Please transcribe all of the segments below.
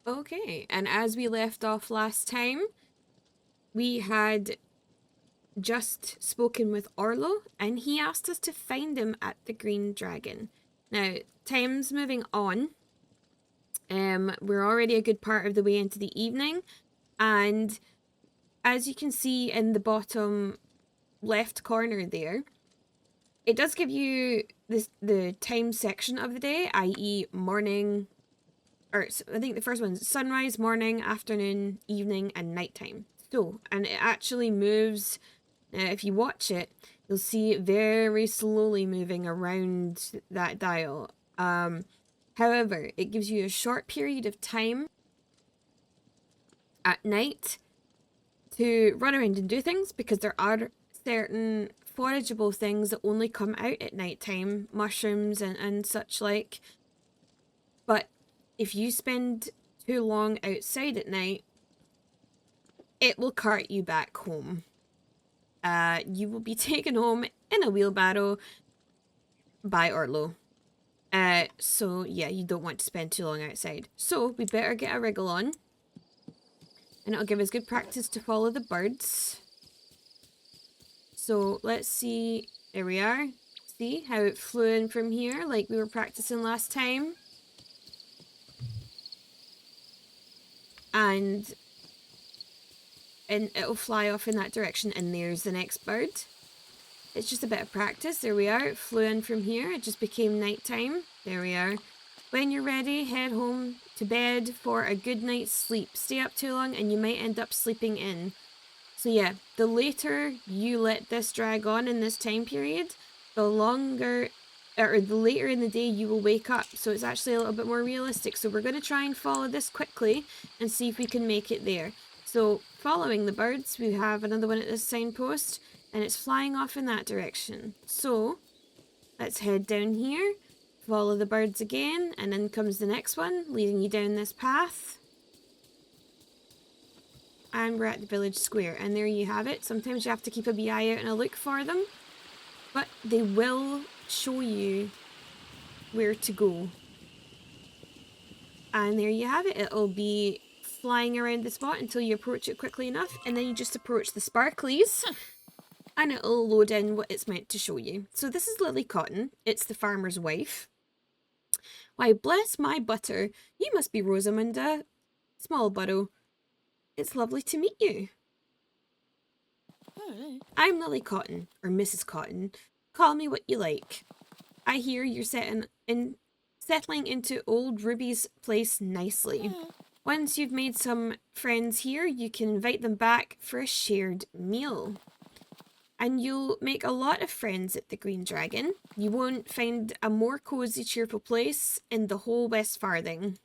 Okay, and as we left off last time, we had just spoken with Orlo, and he asked us to find him at the Green Dragon. Now, time's moving on. We're already a good part of the way into the evening, and as you can see in the bottom left corner there, it does give you the time section of the day, i.e. morning, or I think the first one's sunrise, morning, afternoon, evening, and nighttime. So, and it actually moves, if you watch it, you'll see it very slowly moving around that dial. However, it gives you a short period of time at night to run around and do things, because there are certain forageable things that only come out at nighttime, mushrooms and such like. But if you spend too long outside at night, it will cart you back home. You will be taken home in a wheelbarrow by Orlo. So yeah, you don't want to spend too long outside. So we better get a wriggle on. And it'll give us good practice to follow the birds. So let's see. There we are. See how it flew in from here like we were practicing last time. And it'll fly off in that direction, and there's the next bird. It's just a bit of practice. There we are. It flew in from here. It just became nighttime. There we are. When you're ready, head home to bed for a good night's sleep. Stay up too long and you might end up sleeping in. So yeah, the later you let this drag on in this time period, the longer, or the later in the day you will wake up. So it's actually a little bit more realistic. So we're going to try and follow this quickly and see if we can make it there. So following the birds, we have another one at this signpost, and it's flying off in that direction. So let's head down here, follow the birds again, and then comes the next one, leading you down this path. And we're at the village square, and there you have it. Sometimes you have to keep a wee eye out and a look for them, but they will show you where to go. And there you have it. It'll be flying around the spot until you approach it quickly enough, and then you just approach the sparklies and it'll load in what it's meant to show you. So this is Lily Cotton. It's the farmer's wife. Why, bless my butter, you must be Rosamunda Smallburrow. It's lovely to meet you. I'm Lily Cotton, or Mrs. Cotton. Call me what you like. I hear you're settling into old Ruby's place nicely. Once you've made some friends here, you can invite them back for a shared meal. And you'll make a lot of friends at the Green Dragon. You won't find a more cosy, cheerful place in the whole West Farthing.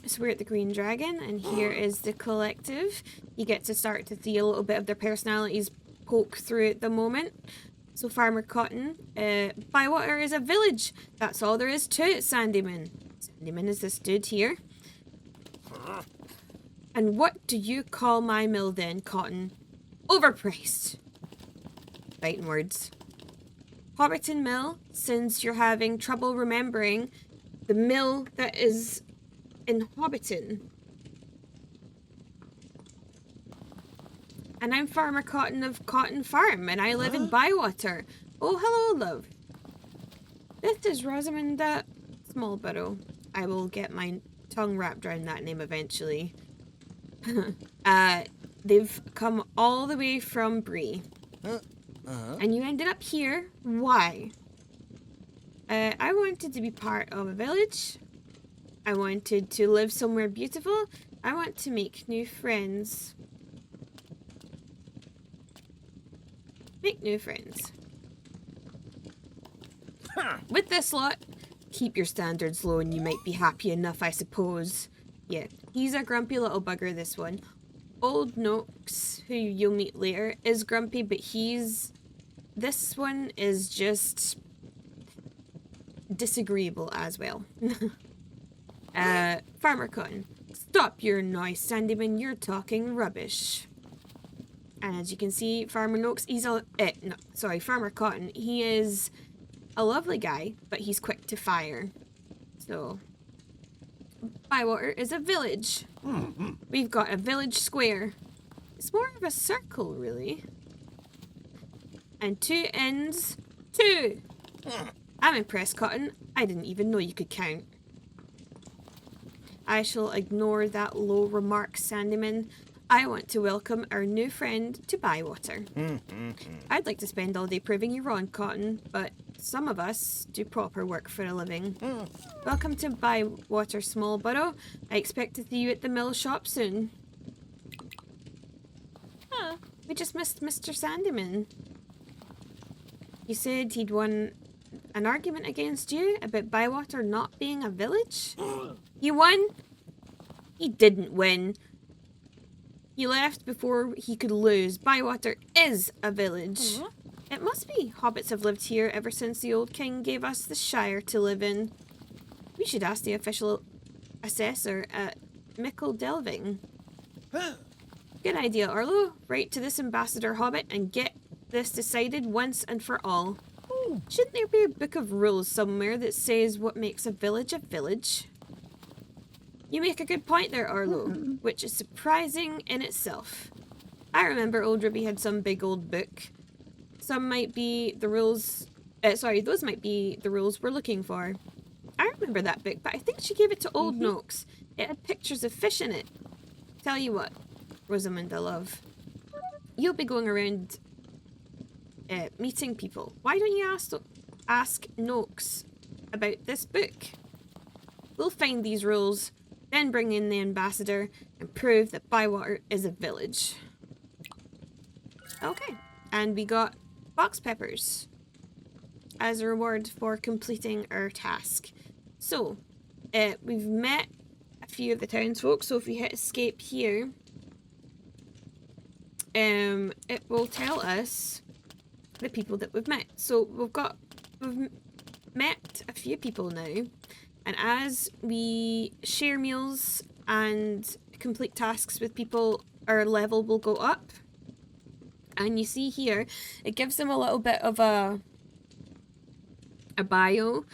So we're at the Green Dragon, and here is the collective. You get to start to see a little bit of their personalities poke through at the moment. So Farmer Cotton, Bywater is a village. That's all there is to it, Sandyman. Sandyman is this dude here. And what do you call my mill then, Cotton? Overpriced. Fighting words. Hobbiton Mill, since you're having trouble remembering the mill that is in Hobbiton. And I'm Farmer Cotton of Cotton Farm, and I live in Bywater. Oh, hello, love. This is Rosamunda Smallburrow. I will get my tongue wrapped around that name eventually. They've come all the way from Bree. And you ended up here. Why? I wanted to be part of a village. I wanted to live somewhere beautiful. I want to make new friends. Make new friends. With this lot, keep your standards low and you might be happy enough, I suppose. Yeah, he's a grumpy little bugger, this one. Old Noakes, who you'll meet later, is grumpy, but this one is just disagreeable as well. Farmer Cotton, stop your noise, Sandyman, you're talking rubbish. And as you can see, Farmer Noakes, Farmer Cotton, he is a lovely guy, but he's quick to fire. So, Bywater is a village. We've got a village square. It's more of a circle, really. And 2 ends, 2. I'm impressed, Cotton. I didn't even know you could count. I shall ignore that low remark, Sandyman. I want to welcome our new friend to Bywater. I'd like to spend all day proving you wrong, Cotton, but some of us do proper work for a living. Welcome to Bywater, small borough. I expect to see you at the mill shop soon. Huh, we just missed Mr. Sandyman. You said he'd won an argument against you about Bywater not being a village? He won? He didn't win. He left before he could lose. Bywater is a village. It must be. Hobbits have lived here ever since the old king gave us the Shire to live in. We should ask the official assessor at Mickle Delving. Good idea, Arlo. Write to this ambassador Hobbit and get this decided once and for all. Shouldn't there be a book of rules somewhere that says what makes a village a village? You make a good point there, Arlo, which is surprising in itself. I remember old Ruby had some big old book. Some might be the rules... those might be the rules we're looking for. I remember that book, but I think she gave it to old Noakes. It had pictures of fish in it. Tell you what, Rosamunda love. You'll be going around meeting people. Why don't you ask Noakes about this book? We'll find these rules, then bring in the ambassador and prove that Bywater is a village. Okay, and we got box peppers as a reward for completing our task. So, we've met a few of the townsfolk, so if we hit escape here, it will tell us the people that we've met. So we've met a few people now, and as we share meals and complete tasks with people, our level will go up. And you see here, it gives them a little bit of a bio.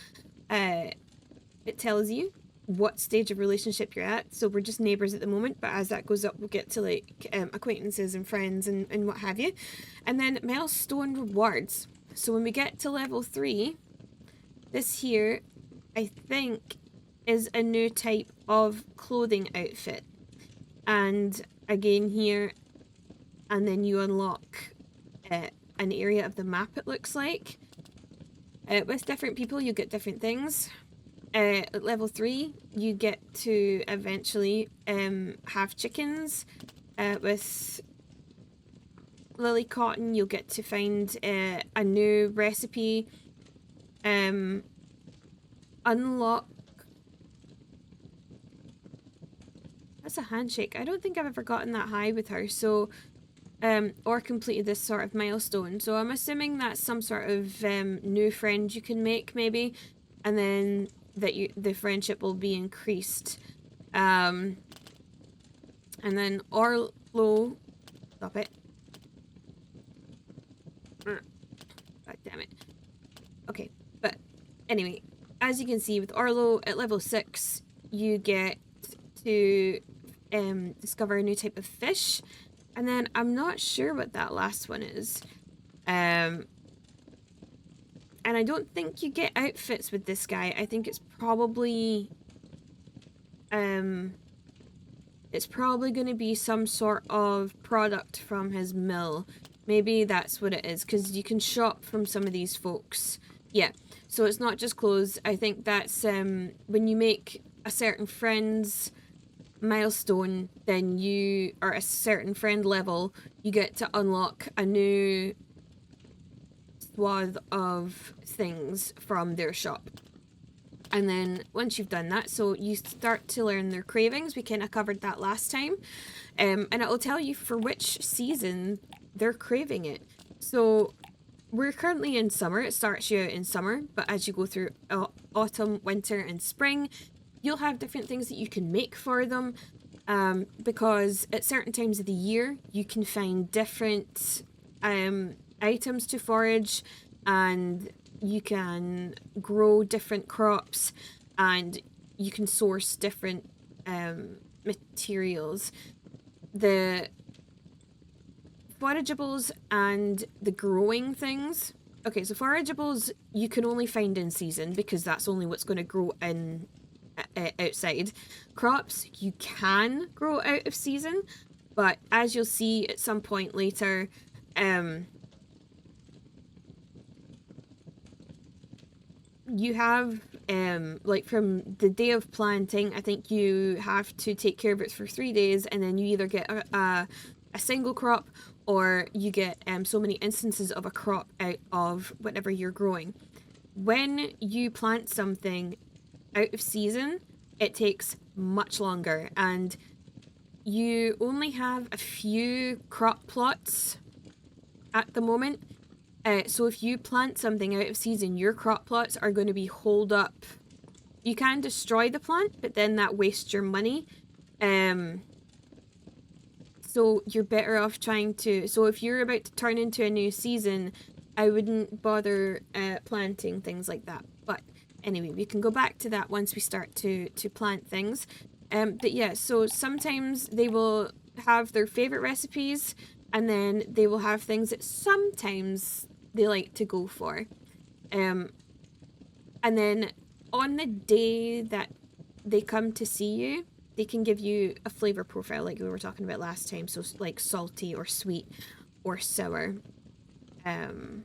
It tells you what stage of relationship you're at. So we're just neighbours at the moment, but as that goes up, we'll get to like acquaintances and friends and what have you. And then milestone rewards. So when we get to level 3, this here, I think, is a new type of clothing outfit. And again here, and then you unlock an area of the map, it looks like. With different people, you get different things. At level 3, you get to eventually have chickens. With Lily Cotton, you'll get to find a new recipe. Unlock... That's a handshake. I don't think I've ever gotten that high with her, so... or completed this sort of milestone. So I'm assuming that's some sort of new friend you can make, maybe. And then that the friendship will be increased. And then Arlo... Stop it. God damn it. Okay, but anyway, as you can see with Arlo, at level 6, you get to discover a new type of fish. And then I'm not sure what that last one is. And I don't think you get outfits with this guy. I think it's probably going to be some sort of product from his mill. Maybe that's what it is, because you can shop from some of these folks. Yeah, so it's not just clothes. I think that's when you make a certain friend's milestone, then you, or a certain friend level, you get to unlock a new swath of things from their shop. And then once you've done that, so you start to learn their cravings. We kind of covered that last time. And it will tell you for which season they're craving it. So we're currently in summer. It starts you out in summer, but as you go through autumn, winter, and spring, you'll have different things that you can make for them, because at certain times of the year, you can find different items to forage, and you can grow different crops, and you can source different materials. The forageables and the growing things. Okay, so forageables you can only find in season because that's only what's going to grow in outside. Crops you can grow out of season, but as you'll see at some point later, you have like from the day of planting, I think you have to take care of it for 3 days, and then you either get a single crop or you get so many instances of a crop out of whatever you're growing. When you plant something out of season, it takes much longer, and you only have a few crop plots at the moment. So if you plant something out of season, your crop plots are going to be holed up. You can destroy the plant, but then that wastes your money. So you're better off trying to... So if you're about to turn into a new season, I wouldn't bother planting things like that. But anyway, we can go back to that once we start to plant things. But yeah, so sometimes they will have their favourite recipes, and then they will have things that sometimes they like to go for. And then on the day that they come to see you, they can give you a flavour profile like we were talking about last time. So like salty or sweet or sour. So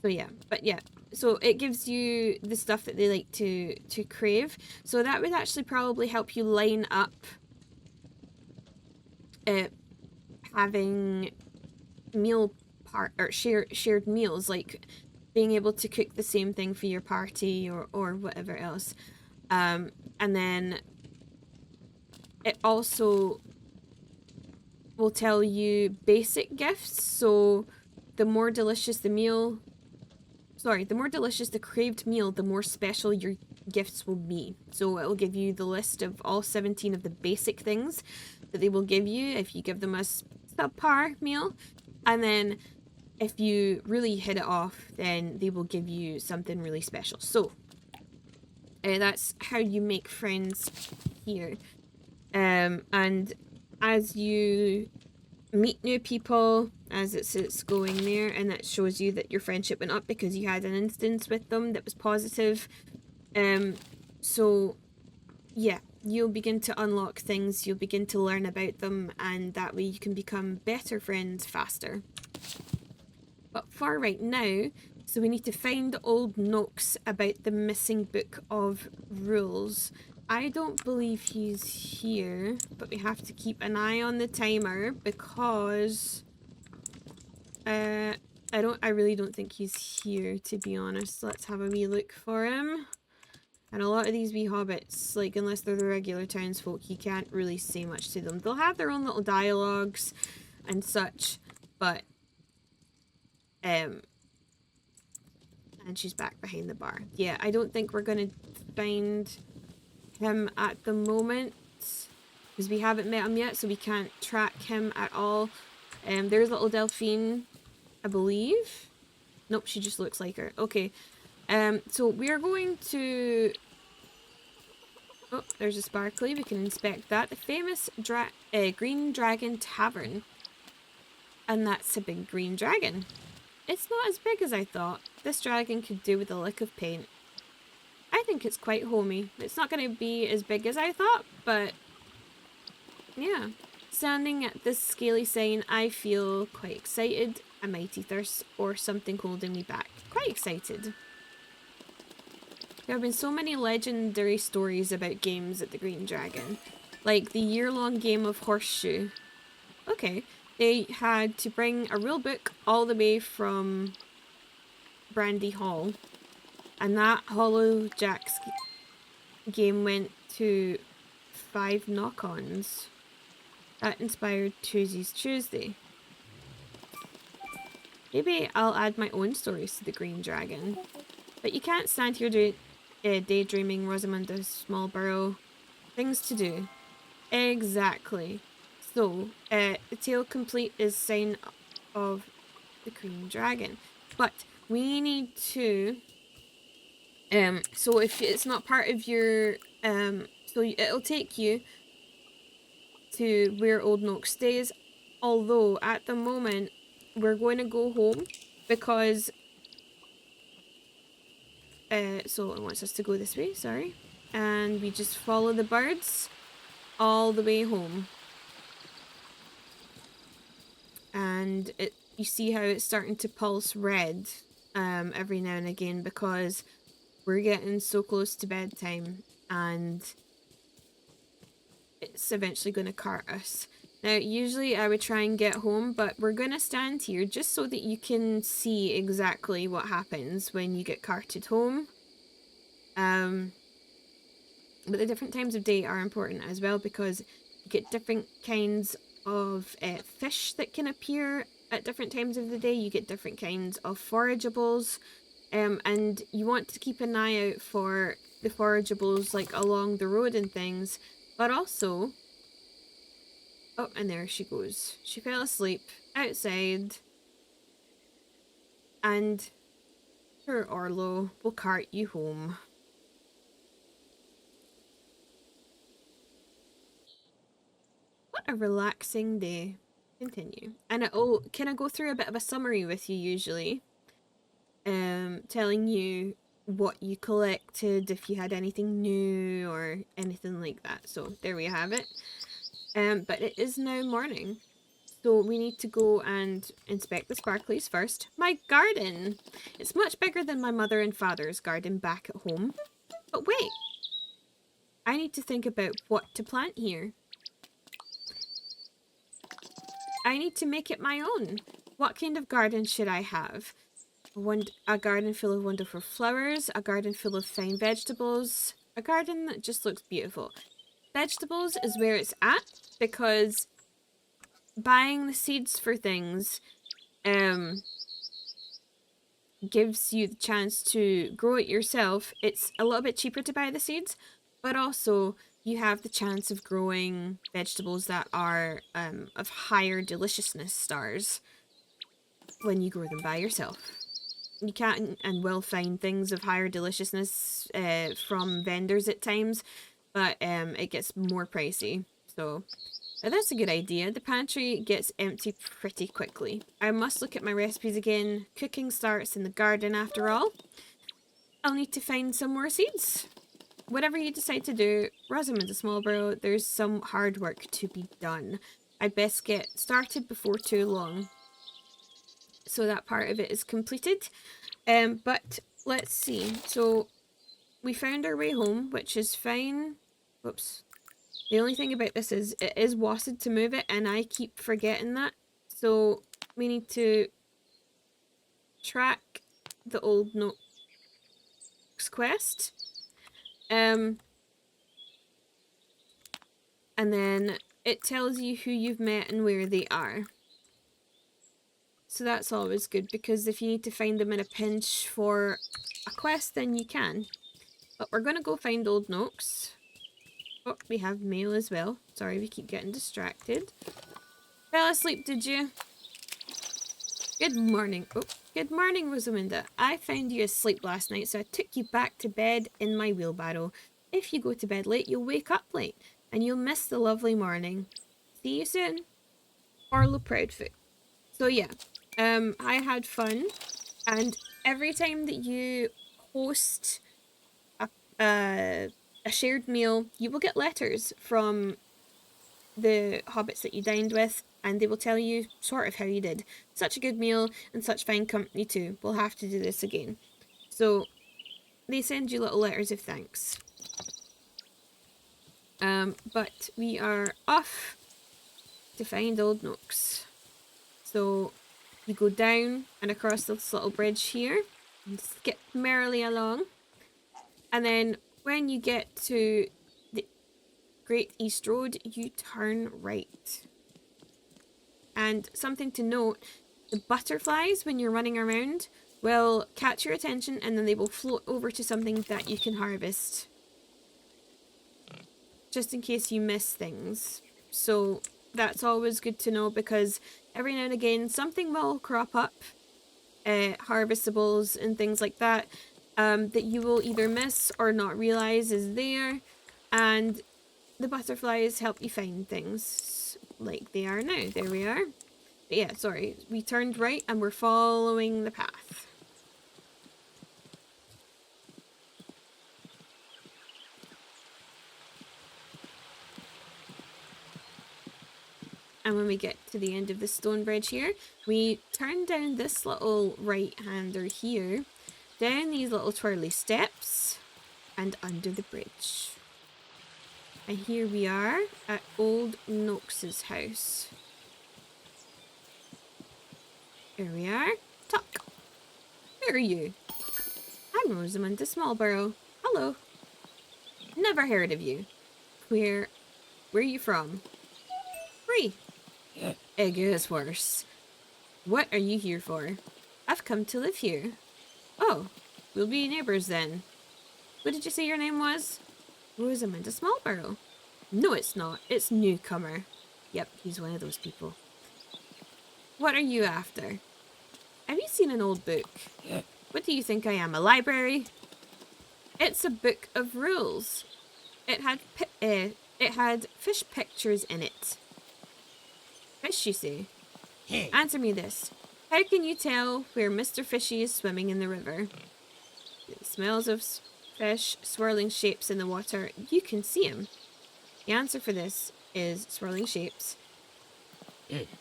yeah, but yeah. So it gives you the stuff that they like to crave. So that would actually probably help you line up having meal or shared meals, like being able to cook the same thing for your party or whatever else. And then it also will tell you basic gifts. So the more delicious the meal, the more delicious the craved meal, the more special your gifts will be. So it will give you the list of all 17 of the basic things that they will give you if you give them a subpar meal. And then if you really hit it off, then they will give you something really special. So that's how you make friends here. And as you meet new people, as it's going there, and that shows you that your friendship went up because you had an instance with them that was positive. So yeah, you'll begin to unlock things, you'll begin to learn about them, and that way you can become better friends faster. But for right now, so we need to find old notes about the missing book of rules. I don't believe he's here, but we have to keep an eye on the timer because I really don't think he's here, to be honest. Let's have a wee look for him. And a lot of these wee hobbits, like, unless they're the regular townsfolk, you can't really say much to them. They'll have their own little dialogues and such, but and she's back behind the bar. Yeah, I don't think we're gonna find him at the moment because we haven't met him yet, so we can't track him at all. There's little Delphine, I believe. Nope, she just looks like her. Okay. So we're going to... Oh, there's a sparkly. We can inspect that. The famous Green Dragon Tavern. And that's a big green dragon. It's not as big as I thought. This dragon could do with a lick of paint. I think it's quite homey. It's not going to be as big as I thought, but yeah. Standing at this scaly sign, I feel quite excited, a mighty thirst, or something holding me back. Quite excited. There have been so many legendary stories about games at the Green Dragon, like the year-long game of Horseshoe. Okay, they had to bring a real book all the way from Brandy Hall, and that Hollow Jack's game went to 5 knock-ons. That inspired Tuesday's Tuesday. Maybe I'll add my own stories to the Green Dragon. But you can't stand here daydreaming, Rosamunda Smallborough. Things to do. Exactly. So, the tale complete is sign of the Green Dragon. But we need to... so if it's not part of your So it'll take you to where Old Nook stays, although at the moment we're going to go home because so it wants us to go this way, sorry, and we just follow the birds all the way home. And you see how it's starting to pulse red every now and again because we're getting so close to bedtime and it's eventually going to cart us. Now, usually I would try and get home, but we're going to stand here just so that you can see exactly what happens when you get carted home. But the different times of day are important as well because you get different kinds of fish that can appear at different times of the day. You get different kinds of forageables, and you want to keep an eye out for the forageables like along the road and things, but also... Oh, and there she goes. She fell asleep outside, and her Orlo will cart you home. What a relaxing day. Continue. And it'll kind of go through a bit of a summary with you usually, telling you what you collected, if you had anything new or anything like that. So there we have it. But it is now morning. So we need to go and inspect the sparklies first. My garden! It's much bigger than my mother and father's garden back at home. But wait! I need to think about what to plant here. I need to make it my own. What kind of garden should I have? A garden full of wonderful flowers, a garden full of fine vegetables, a garden that just looks beautiful. Vegetables is where it's at because buying the seeds for things gives you the chance to grow it yourself. It's a little bit cheaper to buy the seeds, but also you have the chance of growing vegetables that are of higher deliciousness stars when you grow them by yourself. You can and will find things of higher deliciousness from vendors at times, but it gets more pricey. So that's a good idea. The pantry gets empty pretty quickly. I must look at my recipes again. Cooking starts in the garden after all. I'll need to find some more seeds. Whatever you decide to do, Rosamond's a small bro, there's some hard work to be done. I'd best get started before too long. So that part of it is completed. But let's see. So we found our way home, which is fine. Whoops. The only thing about this is it is WASD to move it, and I keep forgetting that. So we need to track the Old Nook's quest. And then it tells you who you've met and where they are. So that's always good, because if you need to find them in a pinch for a quest, then you can. But we're going to go find Old Nook's. Oh, we have mail as well. Sorry, we keep getting distracted. Fell asleep, did you? Good morning. Oh, good morning, Rosamunda. I found you asleep last night, so I took you back to bed in my wheelbarrow. If you go to bed late, you'll wake up late, and you'll miss the lovely morning. See you soon. Orlo Proudfoot. So yeah, I had fun, and every time that you host a shared meal, you will get letters from the hobbits that you dined with, and they will tell you sort of how you did. Such a good meal and such fine company too. We'll have to do this again. So they send you little letters of thanks. But we are off to find Old Nook's. So you go down and across this little bridge here and skip merrily along. And then when you get to the Great East Road, you turn right. And something to note, the butterflies, when you're running around, will catch your attention, and then they will float over to something that you can harvest. Just in case you miss things. So that's always good to know, because every now and again something will crop up, harvestables and things like that, that you will either miss or not realize is there. And the butterflies help you find things like they are now. There we are. But yeah, sorry. We turned right and we're following the path. And when we get to the end of the stone bridge here, we turn down this little right-hander here, down these little twirly steps, and under the bridge. And here we are at Old Nox's house. Here we are. Tuck. Who are you? I'm Rosamund de Smallborough. Hello. Never heard of you. Where are you from? Free. It gets worse. What are you here for? I've come to live here. Oh, we'll be neighbours then. What did you say your name was? Rosamund de Smallborough. No, it's not. It's Newcomer. Yep, he's one of those people. What are you after? Have you seen an old book? What do you think I am, a library? It's a book of rules. It had fish pictures in it. Fish, you say? Answer me this. How can you tell where Mr. Fishy is swimming in the river? The smells of fish, swirling shapes in the water. You can see him. The answer for this is swirling shapes.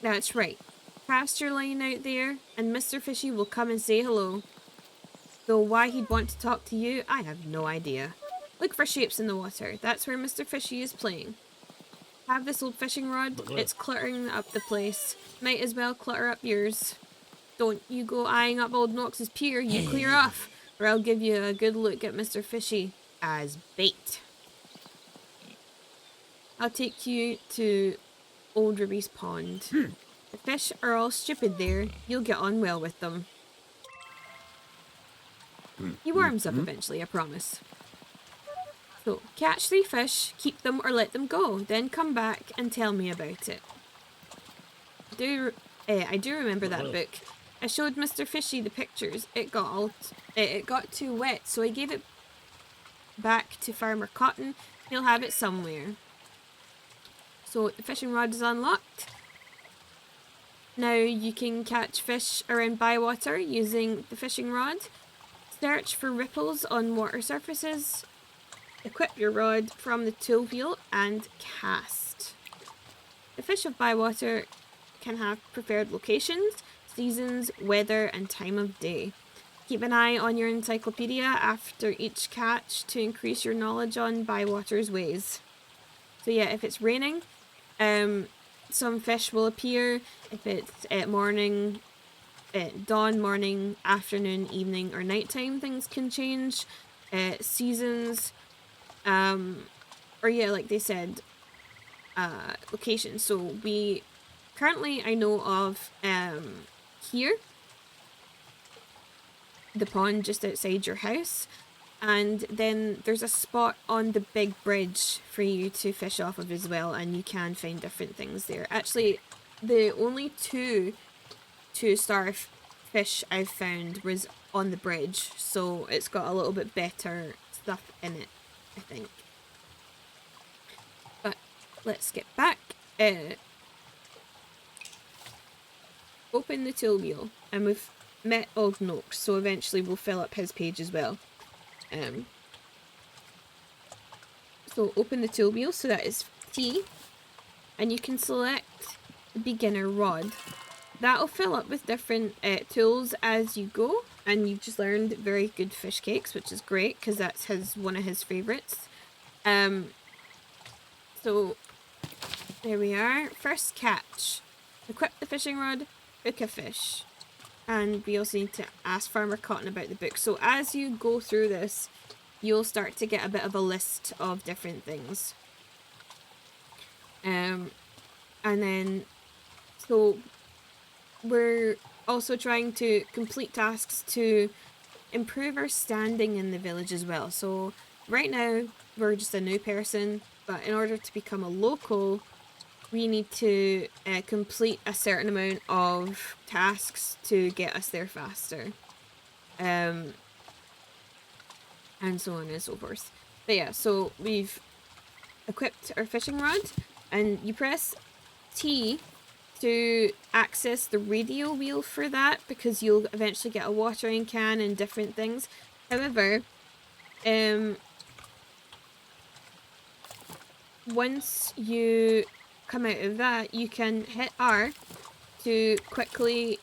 That's right. Cast your line out there, and Mr. Fishy will come and say hello. Though why he'd want to talk to you, I have no idea. Look for shapes in the water. That's where Mr. Fishy is playing. Have this old fishing rod. It's cluttering up the place. Might as well clutter up yours. Don't you go eyeing up old Nox's pier. You clear off, or I'll give you a good look at Mr. Fishy as bait. I'll take you to Old Ruby's pond. The fish are all stupid there. You'll get on well with them. He warms up eventually, I promise. So, catch 3 fish, keep them or let them go, then come back and tell me about it. I do remember that book. I showed Mr. Fishy the pictures. It got too wet, so I gave it back to Farmer Cotton. He'll have it somewhere. So the fishing rod is unlocked. Now you can catch fish around Bywater using the fishing rod. Search for ripples on water surfaces. Equip your rod from the tool wheel and cast. The fish of Bywater can have preferred locations, seasons, weather, and time of day. Keep an eye on your encyclopedia after each catch to increase your knowledge on Bywater's ways. So yeah, if it's raining, some fish will appear. If it's at morning, dawn, morning, afternoon, evening, or nighttime, things can change. Seasons, or yeah, like they said, location. So we currently, I know of here, the pond just outside your house, and then there's a spot on the big bridge for you to fish off of as well, and you can find different things there. Actually, the only two-star fish I've found was on the bridge, so it's got a little bit better stuff in it, I think. But let's get back. Open the tool wheel, and we've met Old Nox, so eventually we'll fill up his page as well. So open the tool wheel, so that is T, and you can select the beginner rod. That'll fill up with different tools as you go, and you've just learned very good fish cakes, which is great because that's one of his favourites. So there we are. First catch. Equip the fishing rod, hook a fish. And we also need to ask Farmer Cotton about the book. So as you go through this, you'll start to get a bit of a list of different things. And then, so we're also trying to complete tasks to improve our standing in the village as well. So right now, we're just a new person, but in order to become a local, we need to complete a certain amount of tasks to get us there faster. And so on and so forth. But yeah, so we've equipped our fishing rod, and you press T to access the radio wheel for that, because you'll eventually get a watering can and different things. However, once you come out of that, you can hit R to quickly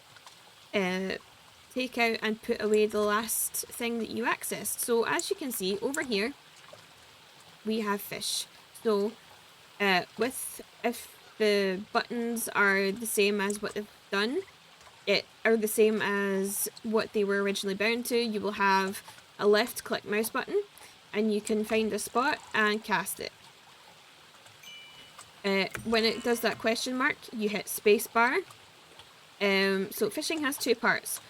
take out and put away the last thing that you accessed. So as you can see over here, we have fish. So if the buttons are the same as what they've done, are the same as what they were originally bound to, you will have a left click mouse button and you can find a spot and cast it. When it does that question mark, you hit spacebar. So fishing has two parts.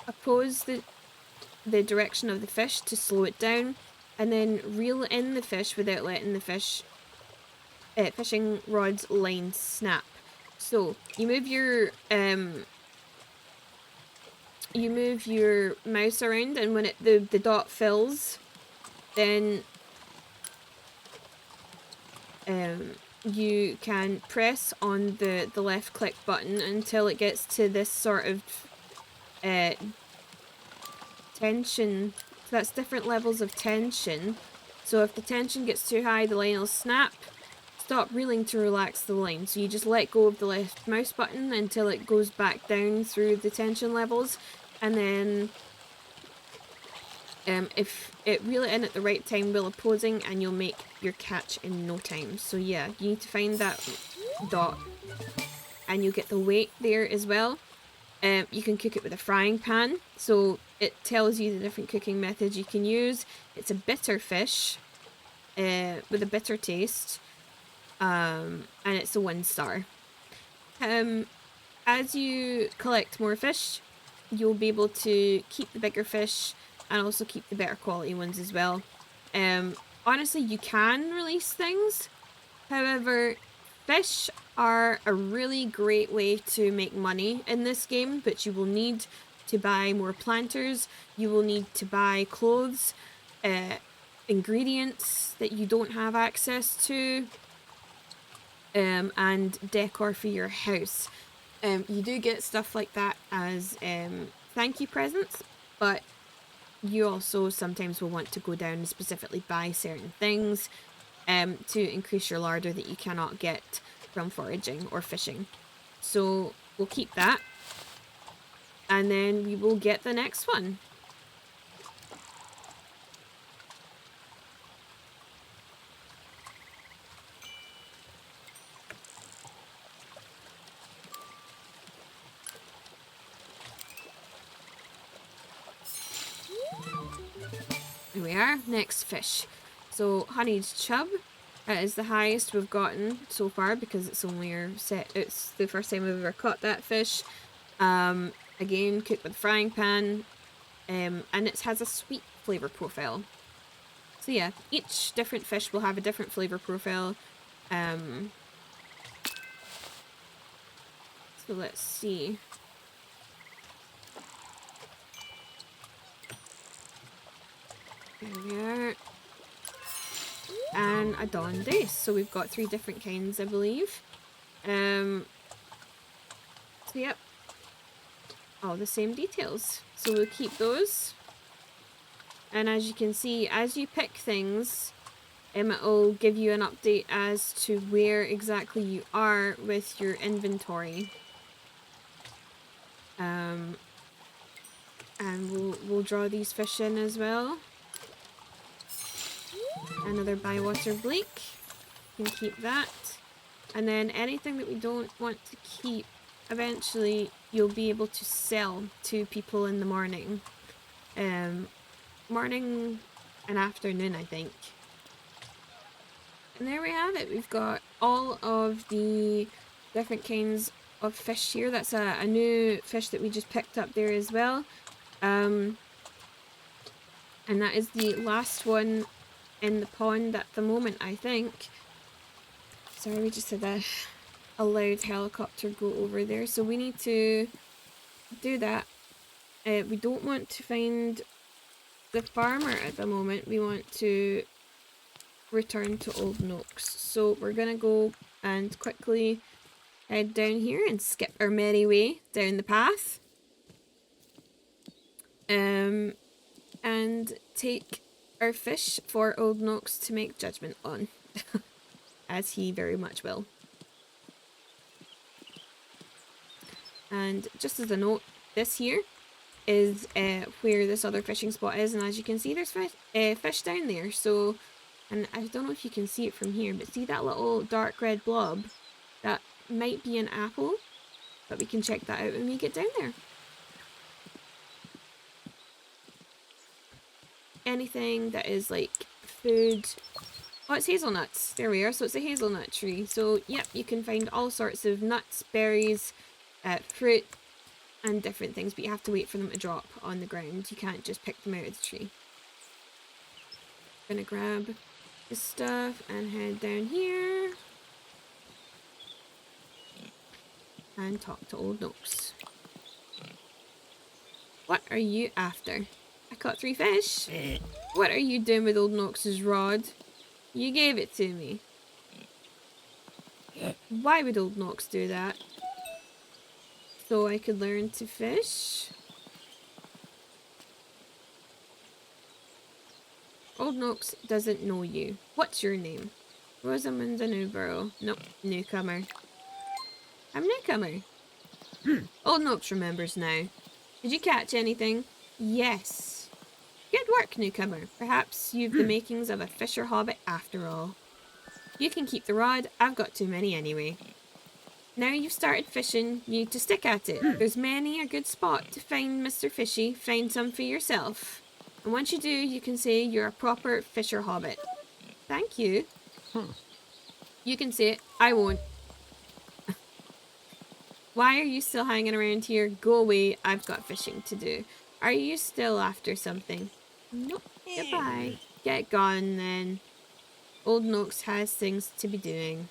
Oppose the direction of the fish to slow it down, and then reel in the fish without letting the fishing rod's line snap. So you move your mouse around, and when the dot fills, then you can press on the left click button until it gets to this sort of tension. So that's different levels of tension. So if the tension gets too high, the line will snap. Stop reeling to relax the line. So you just let go of the left mouse button until it goes back down through the tension levels, and then if it reel it in at the right time while opposing, and you'll make your catch in no time. So yeah, you need to find that dot, and you'll get the weight there as well. You can cook it with a frying pan, so it tells you the different cooking methods you can use. It's a bitter fish with a bitter taste, and it's a 1 star. As you collect more fish, you'll be able to keep the bigger fish and also keep the better quality ones as well. Honestly, you can release things. However, fish are a really great way to make money in this game, but you will need to buy more planters, you will need to buy clothes, ingredients that you don't have access to, and decor for your house. You do get stuff like that as thank you presents, but you also sometimes will want to go down and specifically buy certain things to increase your larder that you cannot get from foraging or fishing. So we'll keep that, and then we will get the next one. Here we are, next fish. So honeyed chub is the highest we've gotten so far, because it's only it's the first time we've ever caught that fish. Again, cooked with a frying pan, and it has a sweet flavour profile. So yeah, each different fish will have a different flavour profile. So let's see. There we are. And a dawn dace. So we've got 3 different kinds, I believe. So yep. All the same details. So we'll keep those. And as you can see, as you pick things, it'll give you an update as to where exactly you are with your inventory. And we'll draw these fish in as well. Another Bywater Blake. You can keep that. And then anything that we don't want to keep, eventually you'll be able to sell to people in the morning. Morning and afternoon, I think. And there we have it. We've got all of the different kinds of fish here. That's a new fish that we just picked up there as well. And that is the last one in the pond at the moment, I think. Sorry, we just had a loud helicopter go over there. So we need to do that. We don't want to find the farmer at the moment. We want to return to Old Noaks. So we're gonna go and quickly head down here and skip our merry way down the path. And take our fish for Old Noaks to make judgment on. As he very much will. And just as a note, this here is where this other fishing spot is, and as you can see there's fish down there. So, and I don't know if you can see it from here, but see that little dark red blob? That might be an apple, but we can check that out when we get down there. Anything that is like food. Oh, it's hazelnuts. There we are. So it's a hazelnut tree. So, yep, you can find all sorts of nuts, berries, fruit, and different things, but you have to wait for them to drop on the ground. You can't just pick them out of the tree. Gonna grab this stuff and head down here. And talk to Old Noaks. What are you after? I caught 3 fish. What are you doing with Old Noaks' rod? You gave it to me. Why would Old Noaks do that? So I could learn to fish? Old Noaks doesn't know you. What's your name? Rosamund Newborough. Nope, newcomer. I'm newcomer. Old Noaks remembers now. Did you catch anything? Yes. Good work, newcomer. Perhaps you've the makings of a fisher hobbit after all. You can keep the rod. I've got too many anyway. Now you've started fishing, you need to stick at it. There's many a good spot to find Mr. Fishy. Find some for yourself. And once you do, you can say you're a proper fisher hobbit. Thank you. You can say it. I won't. Why are you still hanging around here? Go away. I've got fishing to do. Are you still after something? Nope. Goodbye. Get gone then. Old Noaks has things to be doing.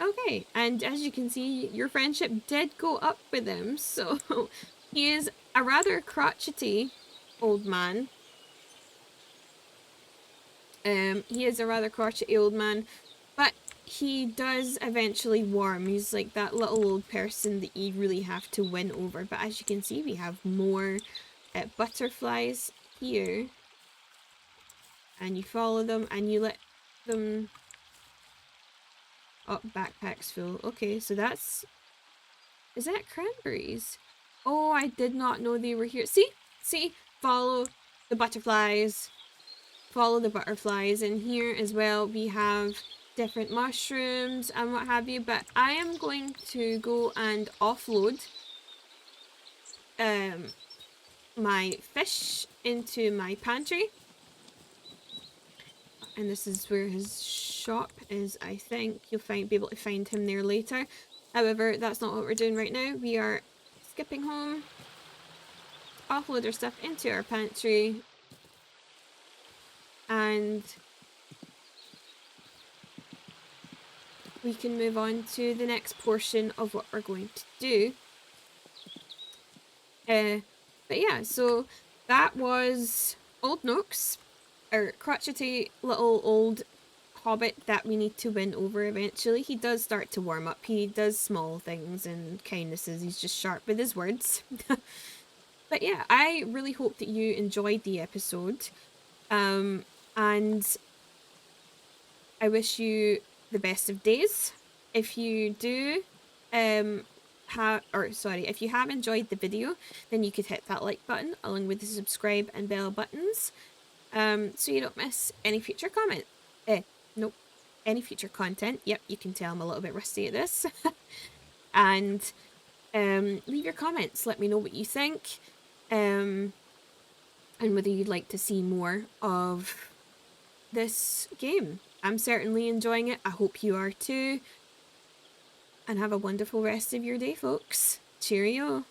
Okay, and as you can see, your friendship did go up with him, so he is a rather crotchety old man. He is a rather crotchety old man, but he does eventually warm. He's like that little old person that you really have to win over. But as you can see, we have more butterflies here. And you follow them and you let them... Oh, backpack's full. Okay, so that's... Is that cranberries? Oh, I did not know they were here. See? See? Follow the butterflies. Follow the butterflies. And here as well, we have different mushrooms and what have you. But I am going to go and offload my fish into my pantry. And this is where his shop is, I think. You'll be able to find him there later. However, that's not what we're doing right now. We are skipping home. Offload our stuff into our pantry. And we can move on to the next portion of what we're going to do. But yeah, so that was Old Noaks. Our crotchety little old hobbit that we need to win over eventually. He does start to warm up. He does small things and kindnesses. He's just sharp with his words. But yeah, I really hope that you enjoyed the episode. And I wish you the best of days. If you do if you have enjoyed the video, then you could hit that like button along with the subscribe and bell buttons. So you don't miss any future any future content. Yep, you can tell I'm a little bit rusty at this. And leave your comments. Let me know what you think. And whether you'd like to see more of this game. I'm certainly enjoying it. I hope you are too. And have a wonderful rest of your day, folks. Cheerio.